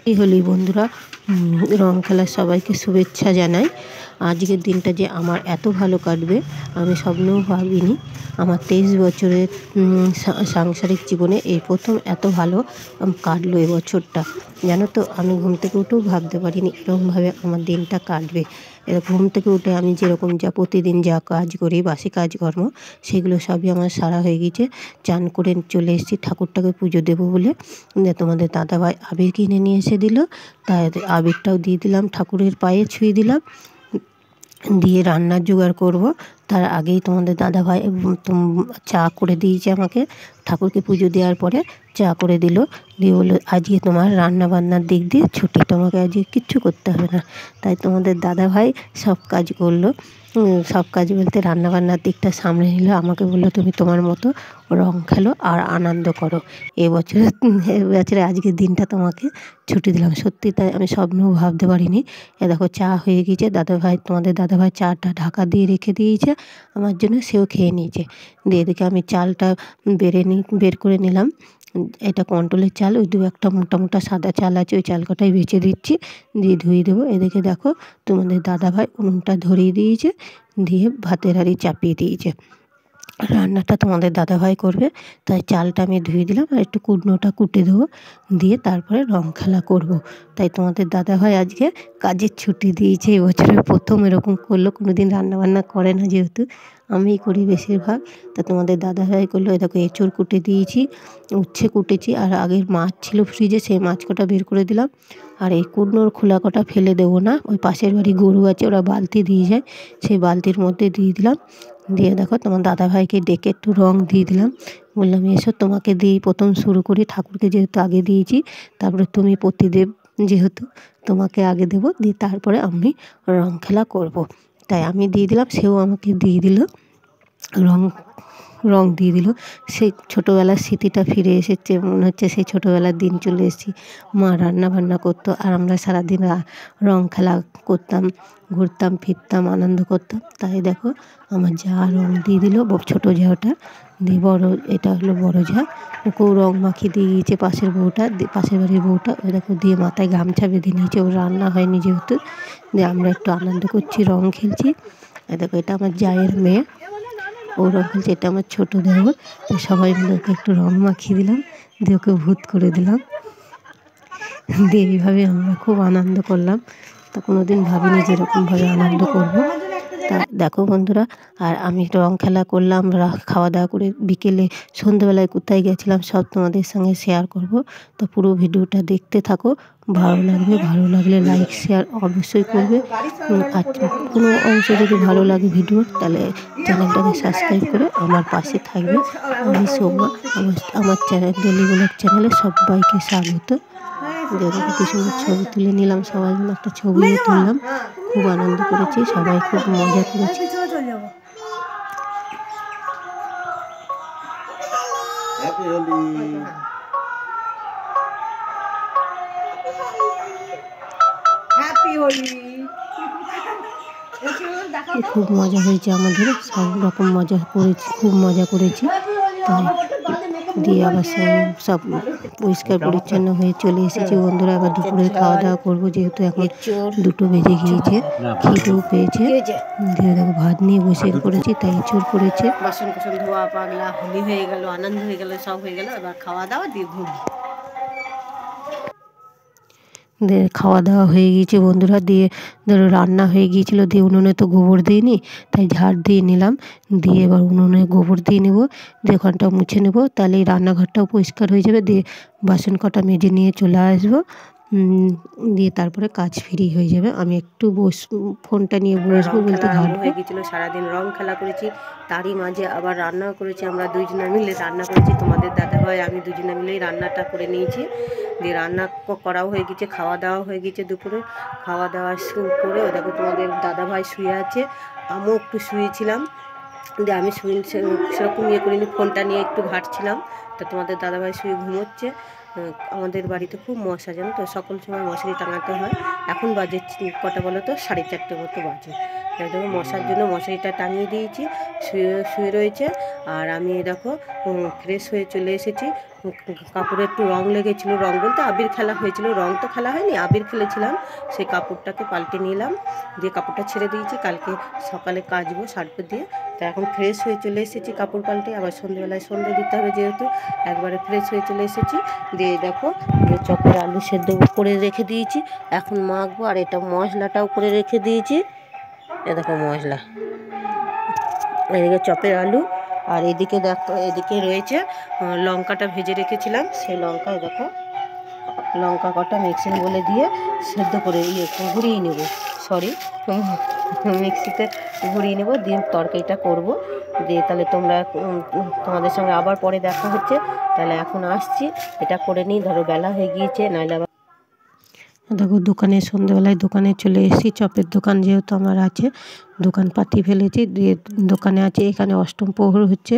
এই হোলি বন্ধুরা, রং খেলার সবাইকে শুভেচ্ছা জানাই। আজকের দিনটা যে আমার এত ভালো কাটবে আমি স্বপ্নেও ভাবিনি। আমার 23 বছরের সাংসারিক জীবনে এই প্রথম এত ভালো কাটলো এ বছরটা। জানো তো, আমি ঘুম থেকে উঠেও ভাবতে পারিনি এরকমভাবে আমার দিনটা কাটবে। ঘুম থেকে উঠে আমি যেরকম প্রতিদিন যা কাজ করি, বাসি কাজকর্ম, সেগুলো সবই আমার সারা হয়ে গিয়েছে। চান করে চলে এসেছি ঠাকুরটাকে পুজো দেবো বলে। তোমাদের দাদাভাই আবির কিনে নিয়ে এসে দিল, তাই আবিরটাও দিয়ে দিলাম, ঠাকুরের পায়ে ছুঁয়ে দিলাম, দিয়ে রান্নার জোগাড় করব। তার আগেই তোমাদের দাদাভাই চা করে দিয়েছে আমাকে। ঠাকুরকে পুজো দেওয়ার পরে চা করে দিল, দিয়ে বললো আজকে তোমার রান্না বান্নার দিক দিয়ে ছুটি, তোমাকে আজকে কিচ্ছু করতে হবে না। তাই তোমাদের দাদাভাই সব কাজ করলো। সব কাজ বলতে রান্নাবান্নার দিকটা সামলে নিল। আমাকে বললো তুমি তোমার মতো রং খেলো আর আনন্দ করো, এবছরে আজকের দিনটা তোমাকে ছুটি দিলাম। সত্যি তাই, আমি স্বপ্নেও ভাবতে পারিনি। দেখো চা হয়ে গিয়েছে, তোমাদের দাদাভাই চাটা ঢাকা দিয়ে রেখে দিয়েছে আমার জন্য, সেও খেয়ে নিয়েছে। দিয়ে এদিকে আমি চালটা বের করে নিলাম। এটা কন্ট্রোলের চাল, ওই দু একটা মোটা মোটা সাদা চাল আছে, ওই চাল কটাই বেছে দিচ্ছি, দিয়ে ধুয়ে দেবো। এদিকে দেখো তোমাদের দাদাভাই উনুনটা ধরিয়ে দিয়েছে, দিয়ে ভাতের হাঁড়ি চাপিয়ে দিয়েছে। রান্নাটা তোমাদের দাদাভাই করবে, তাই চালটা আমি ধুয়ে দিলাম আর একটু কুটনোটা কুটে দেবো, দিয়ে তারপরে রং খেলা করব। তাই তোমাদের দাদাভাই আজকে কাজের ছুটি দিয়েছে, এবছরের প্রথম এরকম করলো। কোনো দিন রান্নাবান্না করে না, যেহেতু আমিই করি বেশিরভাগ। তা তোমাদের দাদাভাই করলো। দেখো এঁচোড় কুটে দিয়েছি, উচ্ছে কুটেছি, আর আগের মাছ ছিল ফ্রিজে, সেই মাছ কটা বের করে দিলাম। আর এই কুটনোর খোলা কটা ফেলে দেবো না, ওই পাশের বাড়ি গরু আছে, ওরা বালতি দিয়ে যায়, সেই বালতির মধ্যে দিয়ে দিলাম। দিয়ে দেখো তোমার দাদাভাইকে ডেকে একটু রং দিয়ে দিলাম। বললাম এসো তোমাকে দিয়েই প্রথম শুরু করি, ঠাকুরকে যেহেতু আগে দিয়েছি, তারপরে তুমি প্রতিদেব যেহেতু, তোমাকে আগে দেবো, দিয়ে তারপরে আমি রং খেলা করব। তাই আমি দিয়ে দিলাম, সেও আমাকে দিয়ে দিল, রং রং দিয়ে দিল। সেই ছোটোবেলার স্মৃতিটা ফিরে এসেছে, মনে হচ্ছে সেই ছোটোবেলার দিন চলে এসেছি। মা রান্না বান্না করতো আর আমরা সারাদিন রং খেলা করতাম, ঘুরতাম ফিরতাম, আনন্দ করতাম। তাই দেখো আমার যা রং দিয়ে দিল, ছোটো ঝাটা দিয়ে, এটা হলো বড়ো ঝা, ওকেও রং মাখিয়ে দিয়ে গিয়েছে পাশের বাড়ির বউটা। ওই দেখো দিয়ে মাথায় গামছা বেঁধে নিয়েছে, ওর রান্না হয়নি যেহেতু। দিয়ে আমরা একটু আনন্দ করছি, রং খেলছি। দেখো এটা আমার জায়ের মেয়ে, ও রং খেলছে। এটা আমার ছোটো দেওর। তো সবাই মিলে ওকে একটু রং মাখিয়ে দিলাম, দিয়ে ওকে ভূত করে দিলাম। দিয়ে এইভাবে আমরা খুব আনন্দ করলাম। তা কোনো দিন ভাবিনি যে এরকমভাবে আনন্দ করব। তা দেখো বন্ধুরা, আর আমি রং খেলা করলাম, খাওয়া দাওয়া করে বিকেলে সন্ধ্যেবেলায় কোথায় গেছিলাম সব তোমাদের সঙ্গে শেয়ার করব। তো পুরো ভিডিওটা দেখতে থাকো, ভালো লাগবে। ভালো লাগলে লাইক শেয়ার অবশ্যই করবে। আর কোনো অংশ যদি ভালো লাগে ভিডিও, তাহলে চ্যানেলটাকে সাবস্ক্রাইব করে আমার পাশে থাকবে। আমি সৌম্যা, আমার চ্যানেল ডেলি ব্লগ চ্যানেলে সবাইকে স্বাগত। দেখো কি সুন্দর ছবি তুলে নিলাম, সবাই মিলে একটা ছবিও তুললাম, খুব আনন্দ করেছি, সবাই খুব মজা করেছি। খুব মজা হয়েছে আমাদের, সব রকম মজা করেছি, খুব মজা করেছি। তাই দিয়ে আবার সব পরিষ্কার পরিচ্ছন্ন হয়ে চলে এসেছি বন্ধুরা। আবার দুপুরের খাওয়া দাওয়া করবো, যেহেতু এখন 2টো বেজে গিয়েছে, খিদেও পেয়েছে। দিয়ে দেখো ভাত নিয়ে বসে পড়েছি, তাই এঁচোড় করেছে। বাসন কোসন ধোয়া পাগলা, হোলি হয়ে গেল, আনন্দ হয়ে গেল, সব হয়ে গেল। এবার খাওয়া দাওয়া দিয়ে ঘুম। খাওয়া দাওয়া হয়ে গিয়েছে বন্ধুরা। দিয়ে ধরো রান্না হয়ে গিয়েছিলো, দিয়ে উনুনে তো গোবর দিইনি, তাই ঝাড় দিয়ে নিলাম। দিয়ে এবার উনুনে গোবর দিয়ে নেবো, দিয়ে ওখানটা মুছে নেবো, তাহলে এই রান্নাঘরটাও পরিষ্কার হয়ে যাবে। দিয়ে বাসন কটা মেজে নিয়ে চলে আসবো, দিয়ে তারপরে কাজ ফ্রি হয়ে যাবে। আমি একটু ফোনটা নিয়ে বসবো বলতে ঘাটবো। হয়ে গিয়েছিলো, সারাদিন রং খেলা করেছি, তারই মাঝে আবার রান্নাও করেছি। আমরা দুজনে মিলে রান্না করেছি, তোমাদের দাদাভাই আমি দুজনে মিলেই রান্নাটা করে নিয়েছি। দিয়ে রান্না করাও হয়ে গেছে, খাওয়া দাওয়া হয়ে গেছে। দুপুরে খাওয়া দাওয়া করে ও দেখো তোমাদের দাদাভাই শুয়ে আছে, আমিও একটু শুয়েছিলাম। দিয়ে আমি সেরকম করিনি, ফোনটা নিয়ে একটু ঘাঁটছিলাম। তা তোমাদের দাদাভাই শুয়ে ঘুমোচ্ছে। আমাদের বাড়িতে খুব মশা, জানো তো, সকল সময় মশারি টাঙাতে হয়। এখন বাজে কটা বলো তো, 4:30 মতো বাজে। দেখো মশার জন্য মশারিটা টাঙিয়ে দিয়েছি, শুয়ে শুয়ে রয়েছে। আর আমি দেখো ফ্রেশ হয়ে চলে এসেছি। কাপড়ে একটু রং লেগেছিলো, রং বলতে আবির খেলা হয়েছিল, রং তো খেলা হয়নি, আবির খেলেছিলাম। সেই কাপড়টাকে পাল্টে নিলাম, দিয়ে কাপড়টা ছেড়ে দিয়েছি, কালকে সকালে কাচবো সার্ফ দিয়ে। তা এখন ফ্রেশ হয়ে চলে এসেছি কাপড় পাল্টে, আবার সন্ধ্যেবেলায় সন্ধ্যে দিতে হবে যেহেতু, একবারে ফ্রেশ হয়ে চলে এসেছি। দিয়ে দেখো যে চপের আলু সেদ্ধ করে রেখে দিয়েছি, এখন মাখবো। আর এটা মশলাটাও করে রেখে দিয়েছি, এ দেখো মশলা, এদিকে চপের আলু। আর এদিকে দেখো এদিকে রয়েছে লঙ্কাটা ভেজে রেখেছিলাম, সেই লঙ্কায় দেখো লঙ্কা কটা মিক্সিং বলে দিয়ে সেদ্ধ করে ঘুরিয়ে নেব, সরি মিক্সিতে ঘুরিয়ে নেব, দিয়ে তরকারিটা করব। দিয়ে তাহলে তোমাদের সঙ্গে আবার পরে দেখা হচ্ছে। তাহলে এখন আসছি, এটা করে নিই, ধরো বেলা হয়ে গিয়েছে, নাহলে আবার দেখো দোকানে সন্ধ্যেবেলায় দোকানে চলে এসেছি। চপের দোকান যেহেতু আমার আছে, দোকান পাতি ফেলেছি, দিয়ে দোকানে আছে। এখানে অষ্টম প্রহর হচ্ছে,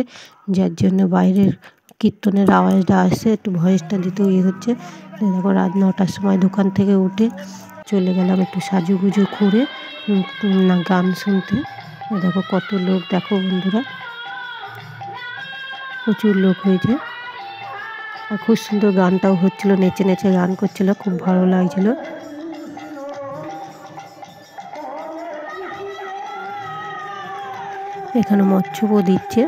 যার জন্য বাইরের কীর্তনের আওয়াজটা আসছে, একটু ভয়েসটা দিতেও হচ্ছে। দেখো রাত 9টার সময় দোকান থেকে উঠে চলে গেলাম একটু সাজুগুজু করে না গান শুনতে। দেখো কত লোক, দেখো বন্ধুরা প্রচুর লোক হয়েছে। আর খুব সুন্দর গানটাও হচ্ছিলো, নেচে নেচে গান করছিল, খুব ভালো লাগছিল। এখানে মচ্ছপও দিচ্ছে,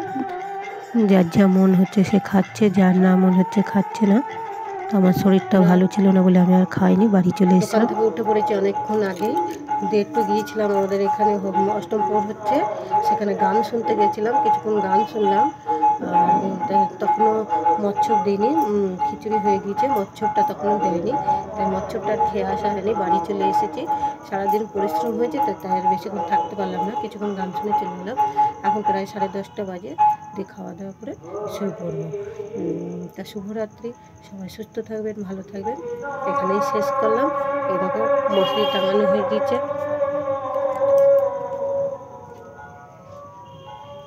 যার যা মন হচ্ছে সে খাচ্ছে, যার না মন হচ্ছে খাচ্ছে না। তো আমার শরীরটা ভালো ছিল না বলে আমি আর খাইনি, বাড়ি চলে এসেছিলাম। থেকে উঠে পড়েছি অনেকক্ষণ আগেই, দিয়ে একটু গিয়েছিলাম আমাদের এখানে অষ্টম প্রহর হচ্ছে, সেখানে গান শুনতে গেছিলাম, কিছুক্ষণ গান শুনলাম। তখনও মচ্ছপ দিইনি, খিচুড়ি হয়ে গিয়েছে, মচ্ছপটা তখনও দেয়নি, তাই মচ্ছপটা খেয়ে আসা হয়নি, বাড়ি চলে এসেছি। সারাদিন পরিশ্রম হয়েছে তো, তাই আর বেশিক্ষণ থাকতে পারলাম না, কিছুক্ষণ গান শুনে চলে গেলাম। এখন প্রায় 10:30 বাজে, দিয়ে খাওয়া দাওয়া করে শুয়ে পড়বো। তা শুভরাত্রি, সবাই সুস্থ থাকবেন, ভালো থাকবেন, এখানেই শেষ করলাম। এরকম মশারি টাঙানো হয়ে গিয়েছে,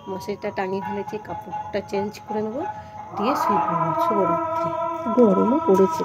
মশারিটা টাঙিয়ে ফেলেছি, কাপড়টা চেঞ্জ করে নেবো, দিয়ে শুয়ে পড়বো। শুভরাত্রি। গরমও পড়েছে।